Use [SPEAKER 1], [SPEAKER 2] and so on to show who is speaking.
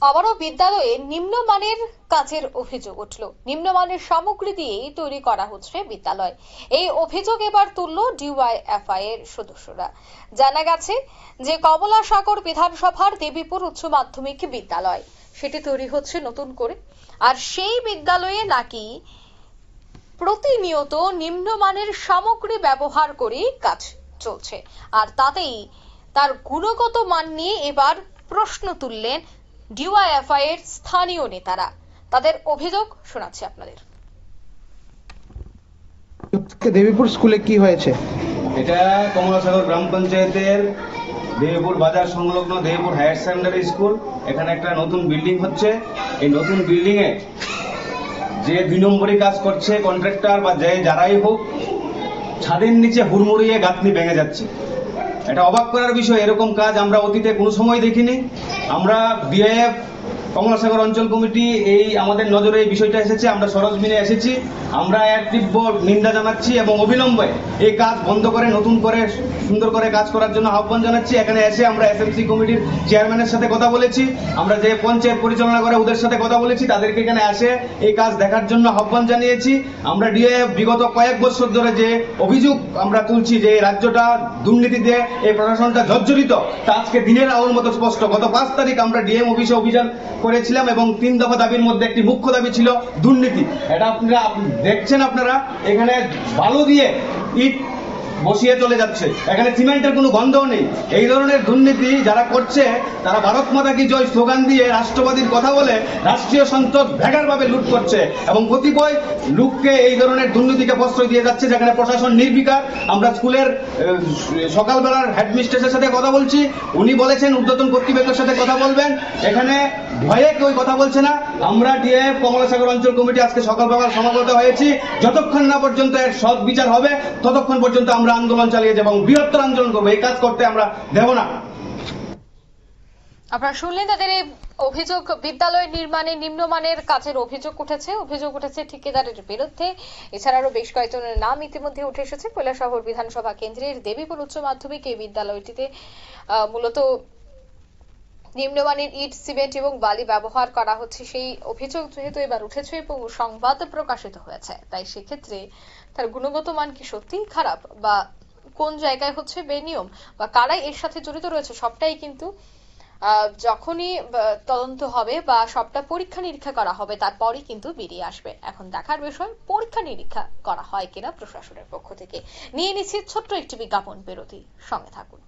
[SPEAKER 1] আবারও বিদ্যালয়ে নিম্নমানের কাজের অভিযোগ উঠল। নিম্নমানের সামগ্রী দিয়েই তৈরি করা হচ্ছে বিদ্যালয়। এই অভিযোগ এবার তুলল ডিওয়াইএফআই এর সদস্যরা। জানা গেছে যে কমলাসাগর বিধানসভার দেবীপুর উচ্চ মাধ্যমিক বিদ্যালয় সেটি তৈরি হচ্ছে নতুন করে, আর সেই বিদ্যালয়ে নাকি প্রতিনিয়ত নিম্নমানের সামগ্রী ব্যবহার করে কাজ চলছে, আর তাতেই তার গুণগত মান নিয়ে এবার প্রশ্ন তুললেন ডিওয়াইএফআই এর স্থানীয় নেতারা। তাদের অভিযোগ শোনাচ্ছি আপনাদের।
[SPEAKER 2] দেবীপুর স্কুলে কি হয়েছে?
[SPEAKER 3] এটা কমলাসাগর গ্রাম পঞ্চায়েতের দেবীপুর বাজার সংলগ্ন দেবীপুর হায়ার সেকেন্ডারি স্কুল। এখানে একটা নতুন বিল্ডিং হচ্ছে। এই নতুন বিল্ডিং এ যে 2 নম্বরই কাজ করছে কন্ট্রাক্টর বা যারাই হোক, ছাদের নিচে হুড়মুড়িয়ে গাঁথনি ভেঙে যাচ্ছে। এটা অবাক করার বিষয়, এরকম কাজ আমরা অতীতে কোনো সময় দেখিনি। আমরা ডিআইএফ কমলাসাগর অঞ্চল কমিটি এই আমাদের নজরে এই বিষয়টা এসেছে, আমরা সরজমিনে এসেছি। আমরা এর তীব্র নিন্দা জানাচ্ছি এবং অবিলম্বে এই কাজ বন্ধ করে নতুন করে সুন্দর করে কাজ করার জন্য আহ্বান জানাচ্ছি। এখানে এসে আমরা এসএমসি কমিটির চেয়ারম্যানের সাথে কথা বলেছি, আমরা যে পঞ্চায়েত পরিচালনা করে ওদের সাথে কথা বলেছি, তাদেরকে এখানে এসে এই কাজ দেখার জন্য আহ্বান জানিয়েছি। আমরা ডিএফ বিগত কয়েক বছর ধরে যে অভিযোগ আমরা তুলছি যে এই রাজ্যটা দুর্নীতিতে, এই প্রশাসনটা জর্জরিত, তা আজকে দিনের আলোর মতো স্পষ্ট। গত 5 তারিখ আমরা ডিএম অফিসে অভিযান করেছিলাম এবং 3 দফা দাবির মধ্যে একটি মুখ্য দাবি ছিল দুর্নীতি। এটা আপনারা দেখছেন, আপনারা এখানে বালু দিয়ে ইট বসিয়ে চলে যাচ্ছে, এখানে সিমেন্টের কোনো গন্ধও নেই। এই ধরনের দুর্নীতি যারা করছে তারা ভারত মাতা কি জয় স্লোগান দিয়ে রাষ্ট্রবাদীর কথা বলে রাষ্ট্রীয় সম্পদ ভেগারভাবে লুট করছে এবং কতিপয় লোককে এই ধরনের দুর্নীতিকে প্রশ্রয় দিয়ে যাচ্ছে, যেখানে প্রশাসন নির্বিকার। আমরা স্কুলের সকালবেলার হেডমিস্ট্রেসের সাথে কথা বলছি, উনি বলেছেন ঊর্ধ্বতন কর্তৃপক্ষের সাথে কথা বলবেন। এখানে ভয়ে কেউ কথা বলছে না। আমরা ডিএফ কমলাসাগর অঞ্চল কমিটি আজকে সকালবেলা সমাগত হয়েছি। যতক্ষণ না পর্যন্ত এর সৎ বিচার হবে ততক্ষণ পর্যন্ত আমরা আন্দোলন চালিয়ে যাব এবং বৃহত্তর আন্দোলন করবো। এই কাজ করতে আমরা দেব না।
[SPEAKER 1] আপনারা শুনলেন তাদের এই অভিযোগ। বিদ্যালয় নির্মাণে নিম্নমানের কাজের অভিযোগ উঠেছে ঠিকাদারের বিরুদ্ধে। এছাড়া আরো বেশ কয়েকজনের নাম ইতিমধ্যে উঠে এসেছে। কৈলাসহর বিধানসভা কেন্দ্রের দেবীপুর উচ্চ মাধ্যমিক এই বিদ্যালয়টিতে মূলত নিম্নমানের ইট, সিমেন্ট এবং বালি ব্যবহার করা হচ্ছে, সেই অভিযোগ যেহেতু এবার উঠেছে এবং সংবাদ প্রকাশিত হয়েছে, তাই সেক্ষেত্রে তার গুণগত মান কি সত্যিই খারাপ, বা কোন জায়গায় হচ্ছে বেনিয়ম, বা কারাই এর সাথে জড়িত রয়েছে, সবটাই কিন্তু যখনই তদন্ত হবে বা সবটা পরীক্ষা নিরীক্ষা করা হবে তারপরই কিন্তু বেরিয়ে আসবে। এখন দেখার বিষয় পরীক্ষা নিরীক্ষা করা হয় কিনা প্রশাসনের পক্ষ থেকে। নিয়ে নিচ্ছি ছোট্ট একটি বিজ্ঞাপন বিরতি, সঙ্গে থাকুন।